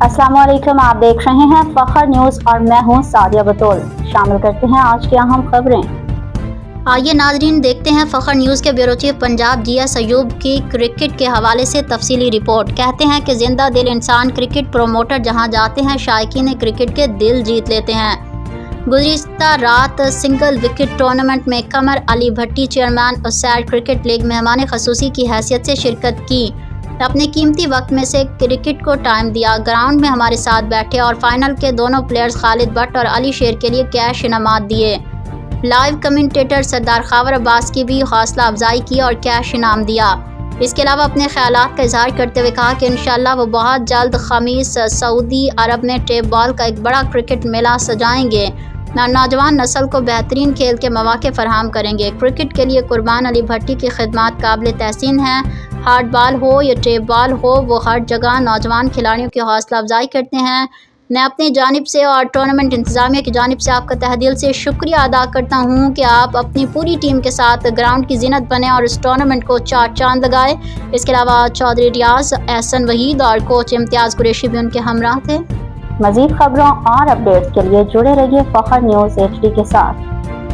अस्सलाम वालेकुम, आप देख रहे हैं फखर न्यूज़ और मैं हूं सादिया बतौल। शामिल करते हैं आज की अहम खबरें। आइए नाजरीन देखते हैं फखर न्यूज़ के bureau chief Punjab GS Ayub की क्रिकेट के हवाले से तफसीली रिपोर्ट। कहते हैं कि जिंदा दिल इंसान क्रिकेट प्रोमोटर जहां जाते हैं शायकीन क्रिकेट के दिल जीत लेते हैं। गुज़िश्ता रात सिंगल विकेट टूर्नामेंट में कमर अली भट्टी चेयरमैन उसैर क्रिकेट लीग मेहमान खसूसी की हैसियत से शिरकत की। अपने कीमती वक्त में से क्रिकेट को टाइम दिया, ग्राउंड में हमारे साथ बैठे और फाइनल के दोनों प्लेयर्स खालिद भट्ट और अली शेर के लिए कैश इनामात दिए। लाइव कमेंटेटर सरदार खावर अब्बास की भी हौसला अफजाई की और कैश इनाम दिया। इसके अलावा अपने ख्यालात का इजहार करते हुए कहा कि इंशाअल्लाह वो बहुत जल्द खमीस सऊदी अरब में टेप बॉल का एक बड़ा क्रिकेट मेला सजाएंगे, नौजवान नस्ल को बेहतरीन खेल के मौके फराहम करेंगे। क्रिकेट के लिए कुर्बान अली भट्टी की खिदमत काबिल तहसीन हैं। हार्ड बॉल हो या टेप बॉल हो, वो हर जगह नौजवान खिलाड़ियों की हौसला अफजाई करते हैं। मैं अपनी जानिब से और टूर्नामेंट इंतजामिया की जानिब से आपका तहे दिल से शुक्रिया अदा करता हूँ कि आप अपनी पूरी टीम के साथ ग्राउंड की जीनत बने और इस टूर्नामेंट को चार चांद लगाए। इसके अलावा चौधरी रियाज, एहसन वहीद और कोच इम्तियाज़ कुरैशी भी उनके हमरा थे। मज़ीद खबरों और अपडेट्स के लिए जुड़े रहिए फखर न्यूज़ HD के साथ।